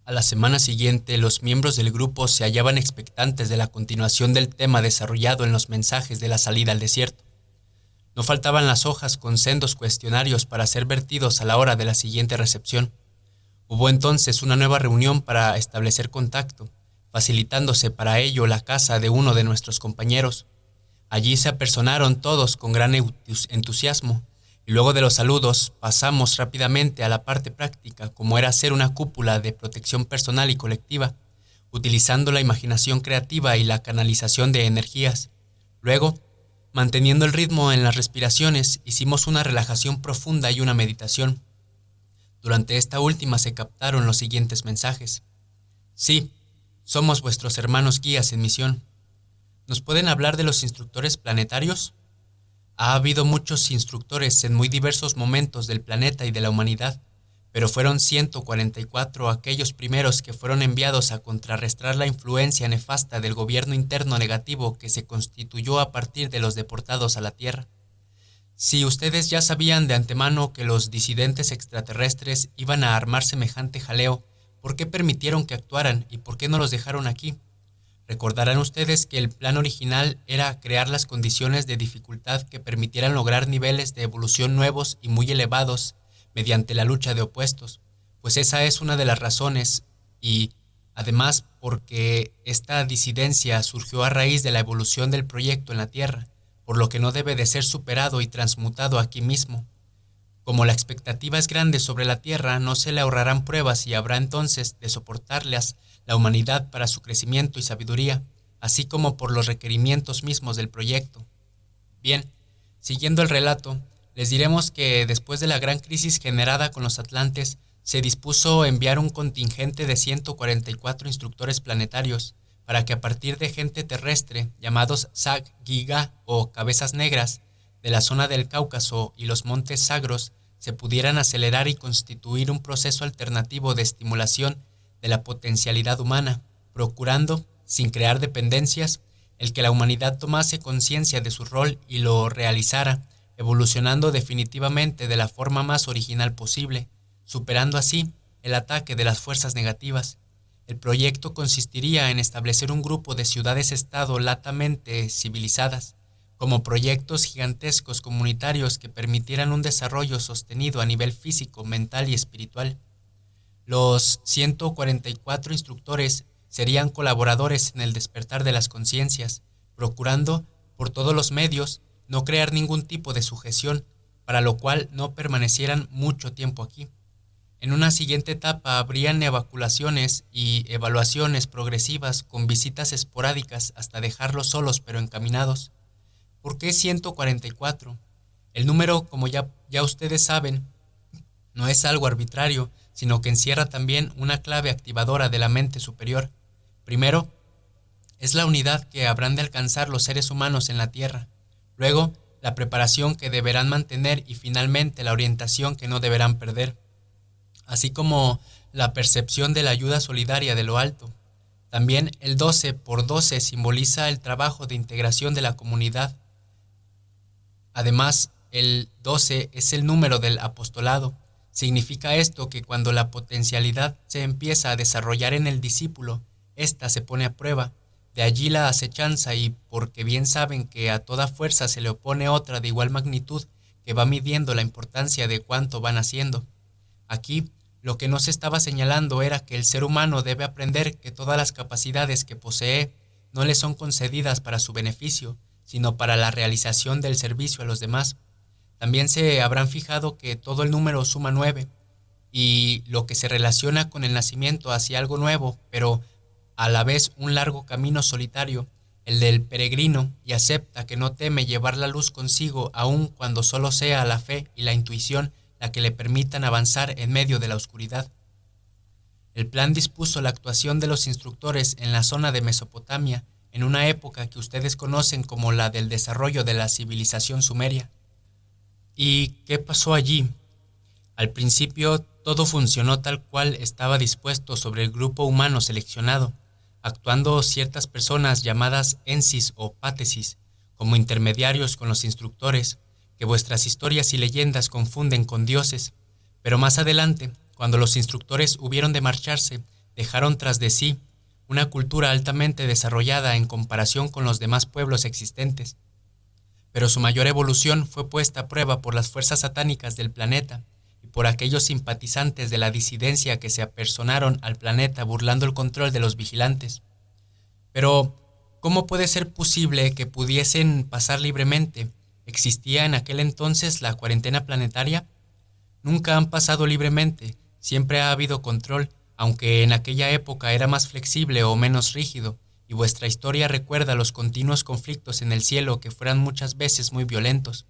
A la semana siguiente, los miembros del grupo se hallaban expectantes de la continuación del tema desarrollado en los mensajes de la salida al desierto. No faltaban las hojas con sendos cuestionarios para ser vertidos a la hora de la siguiente recepción. Hubo entonces una nueva reunión para establecer contacto, facilitándose para ello la casa de uno de nuestros compañeros. Allí se apersonaron todos con gran entusiasmo, y luego de los saludos pasamos rápidamente a la parte práctica, como era hacer una cúpula de protección personal y colectiva, utilizando la imaginación creativa y la canalización de energías. Luego, manteniendo el ritmo en las respiraciones, hicimos una relajación profunda y una meditación. Durante esta última se captaron los siguientes mensajes. Sí, somos vuestros hermanos guías en misión. ¿Nos pueden hablar de los instructores planetarios? Ha habido muchos instructores en muy diversos momentos del planeta y de la humanidad, pero fueron 144 aquellos primeros que fueron enviados a contrarrestar la influencia nefasta del gobierno interno negativo que se constituyó a partir de los deportados a la Tierra. Si ustedes ya sabían de antemano que los disidentes extraterrestres iban a armar semejante jaleo, ¿por qué permitieron que actuaran y por qué no los dejaron aquí? Recordarán ustedes que el plan original era crear las condiciones de dificultad que permitieran lograr niveles de evolución nuevos y muy elevados mediante la lucha de opuestos, pues esa es una de las razones, y además porque esta disidencia surgió a raíz de la evolución del proyecto en la Tierra, por lo que no debe de ser superado y transmutado aquí mismo. Como la expectativa es grande sobre la Tierra, no se le ahorrarán pruebas y habrá entonces de soportarlas la humanidad para su crecimiento y sabiduría, así como por los requerimientos mismos del proyecto. Bien, siguiendo el relato, les diremos que después de la gran crisis generada con los Atlantes, se dispuso enviar un contingente de 144 instructores planetarios para que a partir de gente terrestre, llamados Zag Giga o Cabezas Negras, de la zona del Cáucaso y los montes Sagros, se pudieran acelerar y constituir un proceso alternativo de estimulación de la potencialidad humana, procurando, sin crear dependencias, el que la humanidad tomase conciencia de su rol y lo realizara, evolucionando definitivamente de la forma más original posible, superando así el ataque de las fuerzas negativas. El proyecto consistiría en establecer un grupo de ciudades-estado latamente civilizadas, como proyectos gigantescos comunitarios que permitieran un desarrollo sostenido a nivel físico, mental y espiritual. Los 144 instructores serían colaboradores en el despertar de las conciencias, procurando, por todos los medios, no crear ningún tipo de sujeción, para lo cual no permanecieran mucho tiempo aquí. En una siguiente etapa habrían evacuaciones y evaluaciones progresivas con visitas esporádicas hasta dejarlos solos pero encaminados. ¿Por qué 144? El número, como ya ustedes saben, no es algo arbitrario, sino que encierra también una clave activadora de la mente superior. Primero, es la unidad que habrán de alcanzar los seres humanos en la Tierra. Luego, la preparación que deberán mantener y finalmente la orientación que no deberán perder, así como la percepción de la ayuda solidaria de lo alto. También el 12 por 12 simboliza el trabajo de integración de la comunidad. Además, el 12 es el número del apostolado. Significa esto que cuando la potencialidad se empieza a desarrollar en el discípulo, ésta se pone a prueba. De allí la acechanza y porque bien saben que a toda fuerza se le opone otra de igual magnitud que va midiendo la importancia de cuánto van haciendo. Aquí, lo que no se estaba señalando era que el ser humano debe aprender que todas las capacidades que posee no le son concedidas para su beneficio, sino para la realización del servicio a los demás. También se habrán fijado que todo el número suma 9, y lo que se relaciona con el nacimiento hacia algo nuevo, pero a la vez un largo camino solitario, el del peregrino, y acepta que no teme llevar la luz consigo aun cuando solo sea la fe y la intuición la que le permitan avanzar en medio de la oscuridad. El plan dispuso la actuación de los instructores en la zona de Mesopotamia, en una época que ustedes conocen como la del desarrollo de la civilización sumeria. ¿Y qué pasó allí? Al principio todo funcionó tal cual estaba dispuesto sobre el grupo humano seleccionado, actuando ciertas personas llamadas ensis o pátesis como intermediarios con los instructores, que vuestras historias y leyendas confunden con dioses. Pero más adelante, cuando los instructores hubieron de marcharse, dejaron tras de sí una cultura altamente desarrollada en comparación con los demás pueblos existentes. Pero su mayor evolución fue puesta a prueba por las fuerzas satánicas del planeta y por aquellos simpatizantes de la disidencia que se apersonaron al planeta burlando el control de los vigilantes. Pero, ¿cómo puede ser posible que pudiesen pasar libremente? ¿Existía en aquel entonces la cuarentena planetaria? Nunca han pasado libremente, siempre ha habido control, aunque en aquella época era más flexible o menos rígido, y vuestra historia recuerda los continuos conflictos en el cielo que fueran muchas veces muy violentos.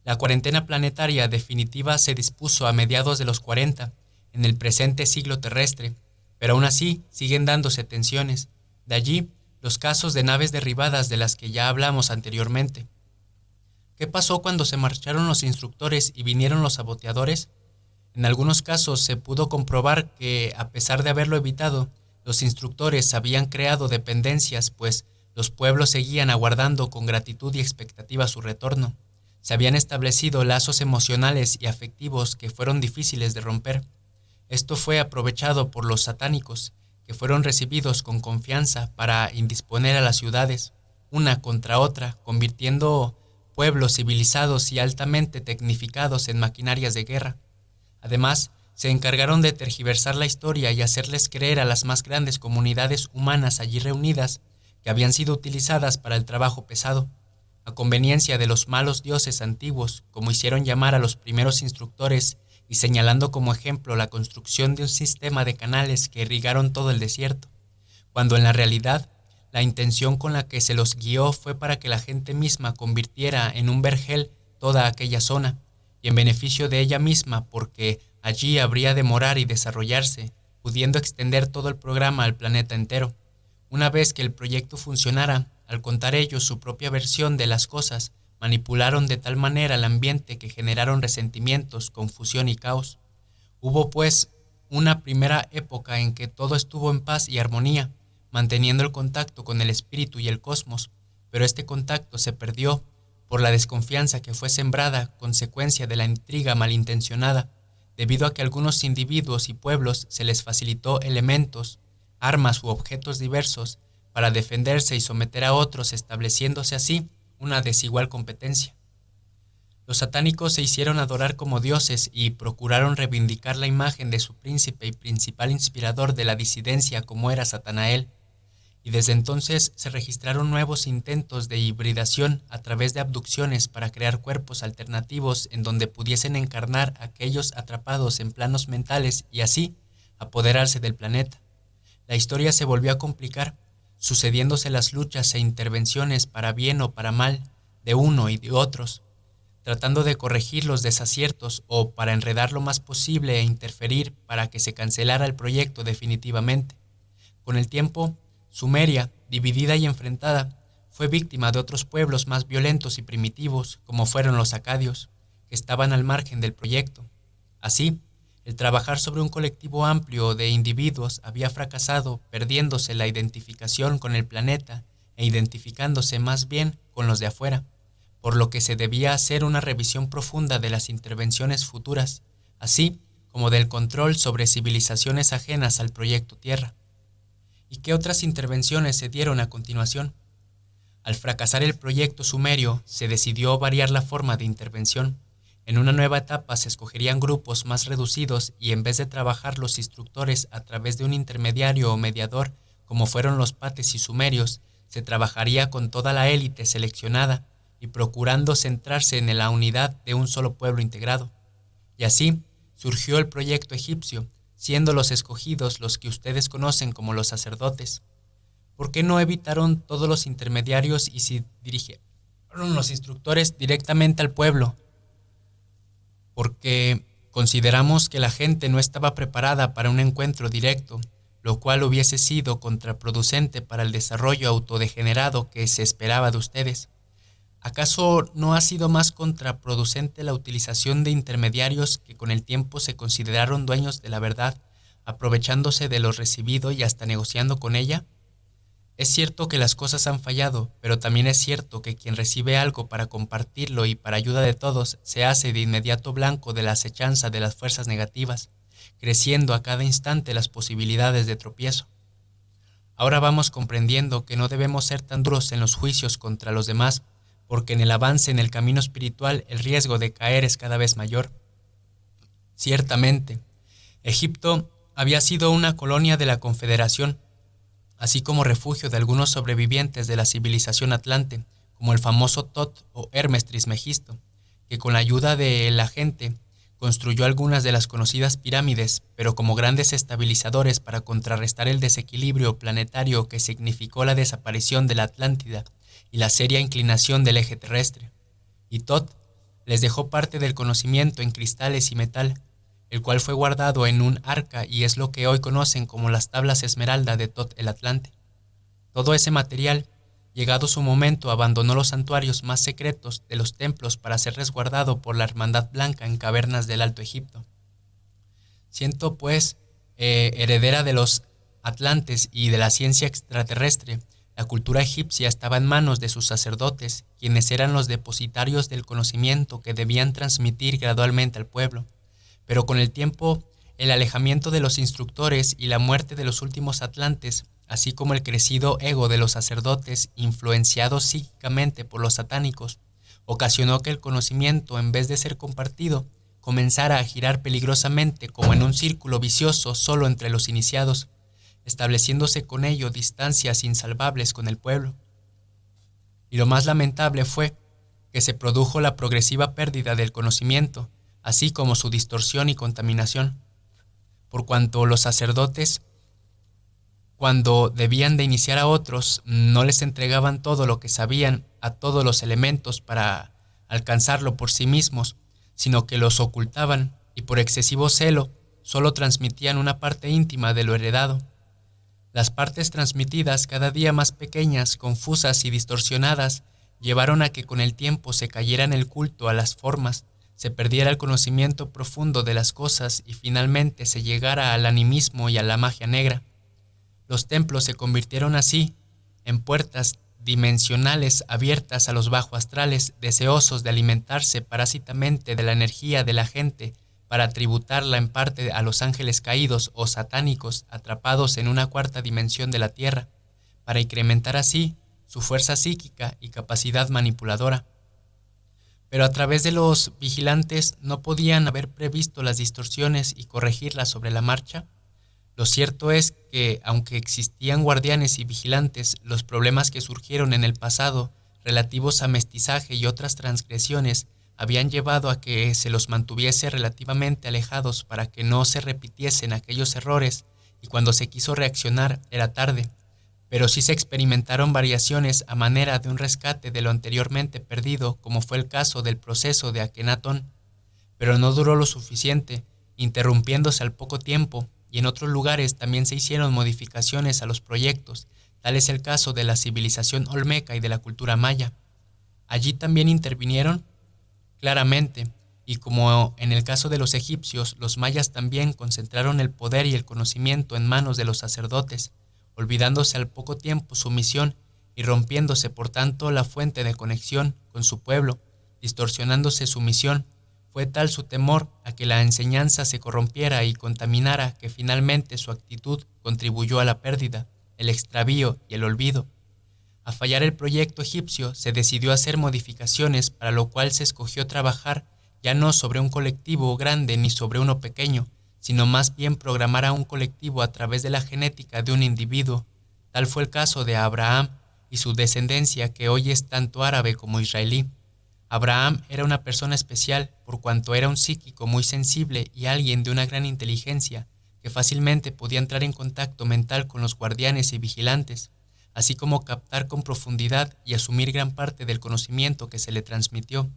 La cuarentena planetaria definitiva se dispuso a mediados de los 40, en el presente siglo terrestre, pero aún así siguen dándose tensiones. De allí, los casos de naves derribadas de las que ya hablamos anteriormente. ¿Qué pasó cuando se marcharon los instructores y vinieron los saboteadores? En algunos casos se pudo comprobar que, a pesar de haberlo evitado, los instructores habían creado dependencias, pues los pueblos seguían aguardando con gratitud y expectativa su retorno. Se habían establecido lazos emocionales y afectivos que fueron difíciles de romper. Esto fue aprovechado por los satánicos, que fueron recibidos con confianza para indisponer a las ciudades, una contra otra, convirtiendo pueblos civilizados y altamente tecnificados en maquinarias de guerra. Además, se encargaron de tergiversar la historia y hacerles creer a las más grandes comunidades humanas allí reunidas que habían sido utilizadas para el trabajo pesado, a conveniencia de los malos dioses antiguos, como hicieron llamar a los primeros instructores, y señalando como ejemplo la construcción de un sistema de canales que irrigaron todo el desierto, cuando en la realidad la intención con la que se los guió fue para que la gente misma convirtiera en un vergel toda aquella zona, y en beneficio de ella misma, porque allí habría de morar y desarrollarse, pudiendo extender todo el programa al planeta entero. Una vez que el proyecto funcionara, al contar ellos su propia versión de las cosas, manipularon de tal manera el ambiente que generaron resentimientos, confusión y caos. Hubo, pues, una primera época en que todo estuvo en paz y armonía, manteniendo el contacto con el espíritu y el cosmos, pero este contacto se perdió por la desconfianza que fue sembrada consecuencia de la intriga malintencionada, debido a que a algunos individuos y pueblos se les facilitó elementos, armas u objetos diversos para defenderse y someter a otros, estableciéndose así una desigual competencia. Los satánicos se hicieron adorar como dioses y procuraron reivindicar la imagen de su príncipe y principal inspirador de la disidencia como era Satanael, y desde entonces se registraron nuevos intentos de hibridación a través de abducciones para crear cuerpos alternativos en donde pudiesen encarnar a aquellos atrapados en planos mentales y así apoderarse del planeta. La historia se volvió a complicar, sucediéndose las luchas e intervenciones para bien o para mal de uno y de otros, tratando de corregir los desaciertos o para enredar lo más posible e interferir para que se cancelara el proyecto definitivamente. Con el tiempo, Sumeria, dividida y enfrentada, fue víctima de otros pueblos más violentos y primitivos, como fueron los acadios, que estaban al margen del proyecto. Así, el trabajar sobre un colectivo amplio de individuos había fracasado, perdiéndose la identificación con el planeta e identificándose más bien con los de afuera, por lo que se debía hacer una revisión profunda de las intervenciones futuras, así como del control sobre civilizaciones ajenas al proyecto Tierra. ¿Y qué otras intervenciones se dieron a continuación? Al fracasar el proyecto sumerio, se decidió variar la forma de intervención. En una nueva etapa se escogerían grupos más reducidos y en vez de trabajar los instructores a través de un intermediario o mediador, como fueron los pates y sumerios, se trabajaría con toda la élite seleccionada y procurando centrarse en la unidad de un solo pueblo integrado. Y así surgió el proyecto egipcio, siendo los escogidos los que ustedes conocen como los sacerdotes. ¿Por qué no evitaron todos los intermediarios y se dirigieron los instructores directamente al pueblo? Porque consideramos que la gente no estaba preparada para un encuentro directo, lo cual hubiese sido contraproducente para el desarrollo autodegenerado que se esperaba de ustedes. ¿Acaso no ha sido más contraproducente la utilización de intermediarios que con el tiempo se consideraron dueños de la verdad, aprovechándose de lo recibido y hasta negociando con ella? Es cierto que las cosas han fallado, pero también es cierto que quien recibe algo para compartirlo y para ayuda de todos se hace de inmediato blanco de la acechanza de las fuerzas negativas, creciendo a cada instante las posibilidades de tropiezo. Ahora vamos comprendiendo que no debemos ser tan duros en los juicios contra los demás, porque en el avance en el camino espiritual el riesgo de caer es cada vez mayor. Ciertamente, Egipto había sido una colonia de la Confederación, así como refugio de algunos sobrevivientes de la civilización atlante, como el famoso Tot o Hermes Trismegisto, que con la ayuda de la gente construyó algunas de las conocidas pirámides, pero como grandes estabilizadores para contrarrestar el desequilibrio planetario que significó la desaparición de la Atlántida y la seria inclinación del eje terrestre. Y Tot les dejó parte del conocimiento en cristales y metal, el cual fue guardado en un arca y es lo que hoy conocen como las tablas esmeralda de Tot el Atlante. Todo ese material, llegado su momento, abandonó los santuarios más secretos de los templos para ser resguardado por la Hermandad Blanca en cavernas del Alto Egipto. Siendo, pues, heredera de los atlantes y de la ciencia extraterrestre, la cultura egipcia estaba en manos de sus sacerdotes, quienes eran los depositarios del conocimiento que debían transmitir gradualmente al pueblo. Pero con el tiempo, el alejamiento de los instructores y la muerte de los últimos atlantes, así como el crecido ego de los sacerdotes influenciados psíquicamente por los satánicos, ocasionó que el conocimiento, en vez de ser compartido, comenzara a girar peligrosamente como en un círculo vicioso solo entre los iniciados, estableciéndose con ello distancias insalvables con el pueblo. Y lo más lamentable fue que se produjo la progresiva pérdida del conocimiento, así como su distorsión y contaminación, por cuanto los sacerdotes, cuando debían de iniciar a otros, no les entregaban todo lo que sabían a todos los elementos para alcanzarlo por sí mismos, sino que los ocultaban y por excesivo celo solo transmitían una parte íntima de lo heredado. Las partes transmitidas, cada día más pequeñas, confusas y distorsionadas, llevaron a que con el tiempo se cayera en el culto a las formas, se perdiera el conocimiento profundo de las cosas y finalmente se llegara al animismo y a la magia negra. Los templos se convirtieron así en puertas dimensionales abiertas a los bajo astrales, deseosos de alimentarse parásitamente de la energía de la gente para tributarla en parte a los ángeles caídos o satánicos atrapados en una cuarta dimensión de la tierra, para incrementar así su fuerza psíquica y capacidad manipuladora. Pero a través de los vigilantes no podían haber previsto las distorsiones y corregirlas sobre la marcha. Lo cierto es que, aunque existían guardianes y vigilantes, los problemas que surgieron en el pasado relativos a mestizaje y otras transgresiones habían llevado a que se los mantuviese relativamente alejados para que no se repitiesen aquellos errores, y cuando se quiso reaccionar era tarde. Pero sí se experimentaron variaciones a manera de un rescate de lo anteriormente perdido, como fue el caso del proceso de Akenatón. Pero no duró lo suficiente, interrumpiéndose al poco tiempo, y en otros lugares también se hicieron modificaciones a los proyectos, tal es el caso de la civilización olmeca y de la cultura maya. Allí también intervinieron claramente, y como en el caso de los egipcios, los mayas también concentraron el poder y el conocimiento en manos de los sacerdotes, olvidándose al poco tiempo su misión y rompiéndose por tanto la fuente de conexión con su pueblo, distorsionándose su misión. Fue tal su temor a que la enseñanza se corrompiera y contaminara que finalmente su actitud contribuyó a la pérdida, el extravío y el olvido. A fallar el proyecto egipcio, se decidió hacer modificaciones, para lo cual se escogió trabajar ya no sobre un colectivo grande ni sobre uno pequeño, sino más bien programar a un colectivo a través de la genética de un individuo. Tal fue el caso de Abraham y su descendencia, que hoy es tanto árabe como israelí. Abraham era una persona especial por cuanto era un psíquico muy sensible y alguien de una gran inteligencia, que fácilmente podía entrar en contacto mental con los guardianes y vigilantes, así como captar con profundidad y asumir gran parte del conocimiento que se le transmitió,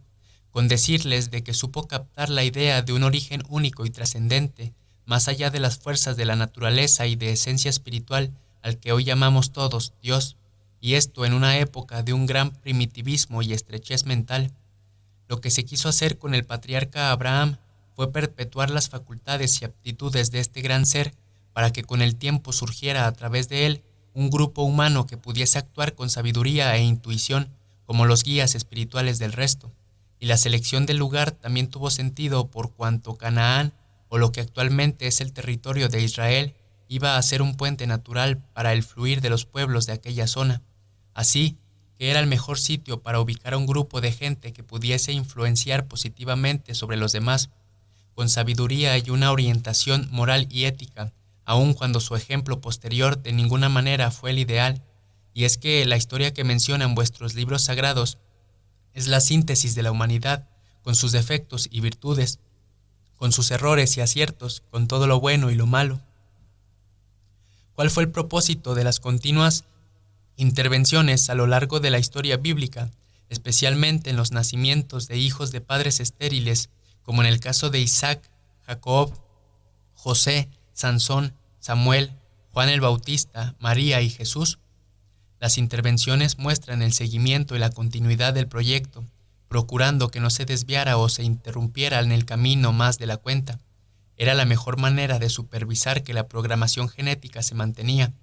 con decirles de que supo captar la idea de un origen único y trascendente, más allá de las fuerzas de la naturaleza y de esencia espiritual, al que hoy llamamos todos Dios, y esto en una época de un gran primitivismo y estrechez mental. Lo que se quiso hacer con el patriarca Abraham fue perpetuar las facultades y aptitudes de este gran ser, para que con el tiempo surgiera a través de él un grupo humano que pudiese actuar con sabiduría e intuición como los guías espirituales del resto. Y la selección del lugar también tuvo sentido por cuanto Canaán o lo que actualmente es el territorio de Israel, iba a ser un puente natural para el fluir de los pueblos de aquella zona. Así que era el mejor sitio para ubicar a un grupo de gente que pudiese influenciar positivamente sobre los demás, con sabiduría y una orientación moral y ética, aun cuando su ejemplo posterior de ninguna manera fue el ideal. Y es que la historia que mencionan vuestros libros sagrados es la síntesis de la humanidad, con sus defectos y virtudes, con sus errores y aciertos, con todo lo bueno y lo malo. ¿Cuál fue el propósito de las continuas intervenciones a lo largo de la historia bíblica, especialmente en los nacimientos de hijos de padres estériles, como en el caso de Isaac, Jacob, José, Sansón, Samuel, Juan el Bautista, María y Jesús? Las intervenciones muestran el seguimiento y la continuidad del proyecto, procurando que no se desviara o se interrumpiera en el camino más de la cuenta. Era la mejor manera de supervisar que la programación genética se mantenía,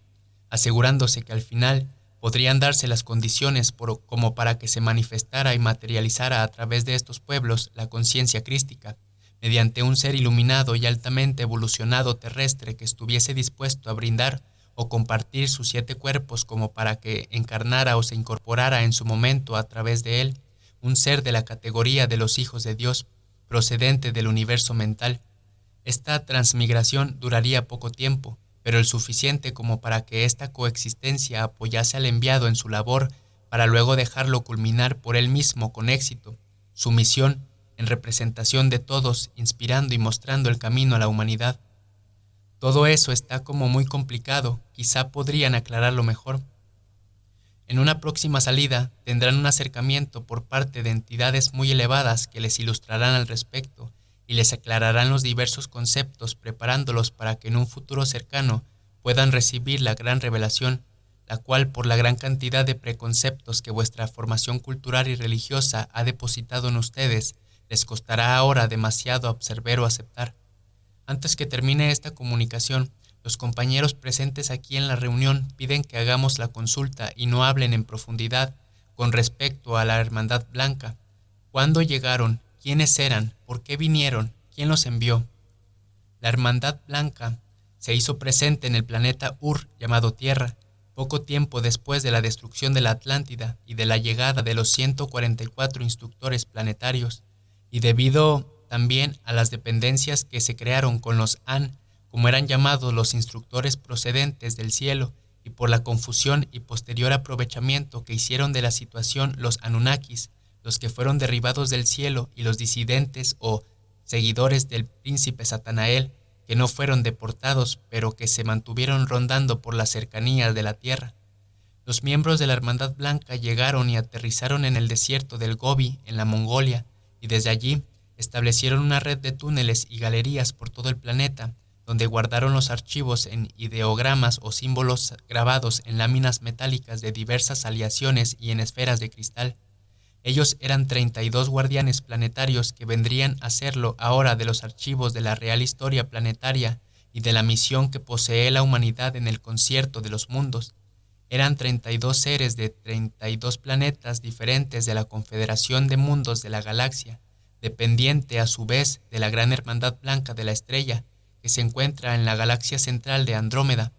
asegurándose que al final podrían darse las condiciones como para que se manifestara y materializara a través de estos pueblos la conciencia crística, mediante un ser iluminado y altamente evolucionado terrestre que estuviese dispuesto a brindar o compartir sus 7 cuerpos como para que encarnara o se incorporara en su momento a través de él, un ser de la categoría de los hijos de Dios, procedente del universo mental. Esta transmigración duraría poco tiempo, pero el suficiente como para que esta coexistencia apoyase al enviado en su labor, para luego dejarlo culminar por él mismo con éxito su misión en representación de todos, inspirando y mostrando el camino a la humanidad. Todo eso está como muy complicado, quizá podrían aclararlo mejor. En una próxima salida tendrán un acercamiento por parte de entidades muy elevadas que les ilustrarán al respecto y les aclararán los diversos conceptos, preparándolos para que en un futuro cercano puedan recibir la gran revelación, la cual, por la gran cantidad de preconceptos que vuestra formación cultural y religiosa ha depositado en ustedes, les costará ahora demasiado absorber o aceptar. Antes que termine esta comunicación, los compañeros presentes aquí en la reunión piden que hagamos la consulta y no hablen en profundidad con respecto a la Hermandad Blanca. ¿Cuándo llegaron? ¿Quiénes eran? ¿Por qué vinieron? ¿Quién los envió? La Hermandad Blanca se hizo presente en el planeta Ur, llamado Tierra, poco tiempo después de la destrucción de la Atlántida y de la llegada de los 144 instructores planetarios, y debido también a las dependencias que se crearon con los An, como eran llamados los instructores procedentes del cielo, y por la confusión y posterior aprovechamiento que hicieron de la situación los Anunnakis, los que fueron derribados del cielo, y los disidentes o seguidores del príncipe Satanael, que no fueron deportados, pero que se mantuvieron rondando por las cercanías de la tierra. Los miembros de la Hermandad Blanca llegaron y aterrizaron en el desierto del Gobi, en la Mongolia, y desde allí establecieron una red de túneles y galerías por todo el planeta, donde guardaron los archivos en ideogramas o símbolos grabados en láminas metálicas de diversas aleaciones y en esferas de cristal. Ellos eran 32 guardianes planetarios que vendrían a serlo ahora de los archivos de la real historia planetaria y de la misión que posee la humanidad en el concierto de los mundos. Eran 32 seres de 32 planetas diferentes de la Confederación de Mundos de la Galaxia, dependiente a su vez de la Gran Hermandad Blanca de la Estrella, que se encuentra en la galaxia central de Andrómeda.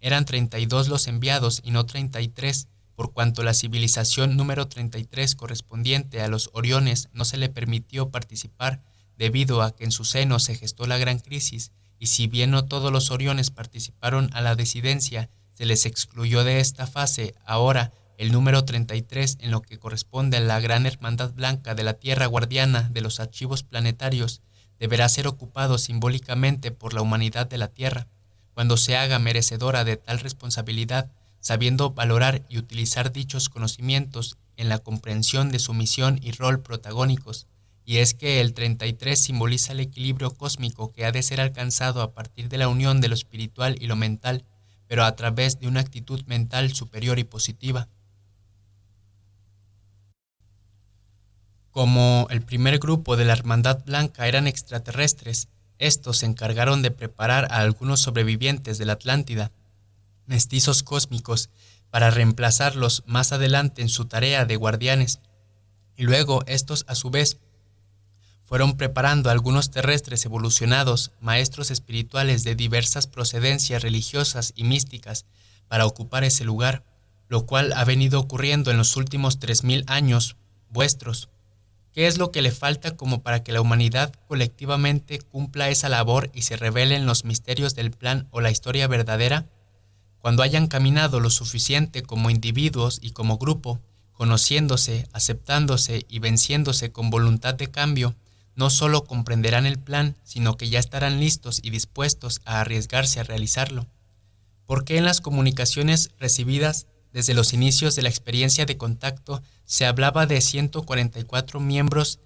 Eran 32 los enviados y no 33, por cuanto la civilización número 33 correspondiente a los Oriones no se le permitió participar debido a que en su seno se gestó la gran crisis, y si bien no todos los Oriones participaron a la disidencia, se les excluyó de esta fase. Ahora el número 33, en lo que corresponde a la Gran Hermandad Blanca de la Tierra Guardiana de los Archivos Planetarios, deberá ser ocupado simbólicamente por la humanidad de la Tierra, cuando se haga merecedora de tal responsabilidad, sabiendo valorar y utilizar dichos conocimientos en la comprensión de su misión y rol protagónicos. Y es que el 33 simboliza el equilibrio cósmico que ha de ser alcanzado a partir de la unión de lo espiritual y lo mental, pero a través de una actitud mental superior y positiva. Como el primer grupo de la Hermandad Blanca eran extraterrestres, estos se encargaron de preparar a algunos sobrevivientes de la Atlántida, mestizos cósmicos, para reemplazarlos más adelante en su tarea de guardianes, y luego estos a su vez fueron preparando a algunos terrestres evolucionados, maestros espirituales de diversas procedencias religiosas y místicas, para ocupar ese lugar, lo cual ha venido ocurriendo en los últimos 3000 años vuestros. ¿Qué es lo que le falta como para que la humanidad colectivamente cumpla esa labor y se revelen los misterios del plan o la historia verdadera? Cuando hayan caminado lo suficiente como individuos y como grupo, conociéndose, aceptándose y venciéndose con voluntad de cambio, no solo comprenderán el plan, sino que ya estarán listos y dispuestos a arriesgarse a realizarlo. ¿Por qué en las comunicaciones recibidas desde los inicios de la experiencia de contacto se hablaba de 144 miembros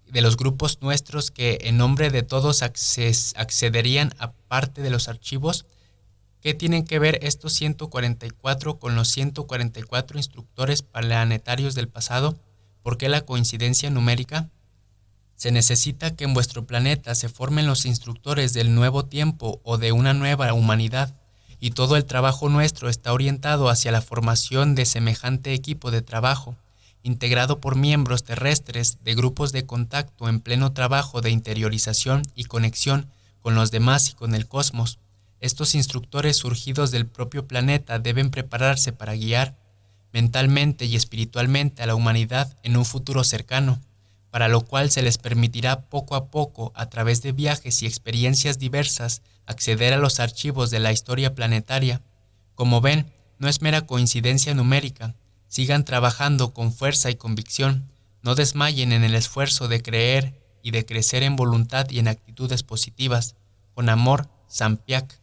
de los grupos nuestros que en nombre de todos accederían a parte de los archivos? ¿Qué tienen que ver estos 144 con los 144 instructores planetarios del pasado? ¿Por qué la coincidencia numérica? Se necesita que en vuestro planeta se formen los instructores del nuevo tiempo o de una nueva humanidad, y todo el trabajo nuestro está orientado hacia la formación de semejante equipo de trabajo, integrado por miembros terrestres de grupos de contacto en pleno trabajo de interiorización y conexión con los demás y con el cosmos. Estos instructores surgidos del propio planeta deben prepararse para guiar mentalmente y espiritualmente a la humanidad en un futuro cercano, para lo cual se les permitirá poco a poco, a través de viajes y experiencias diversas, acceder a los archivos de la historia planetaria. Como ven, no es mera coincidencia numérica. Sigan trabajando con fuerza y convicción. No desmayen en el esfuerzo de creer y de crecer en voluntad y en actitudes positivas. Con amor, Sampiac.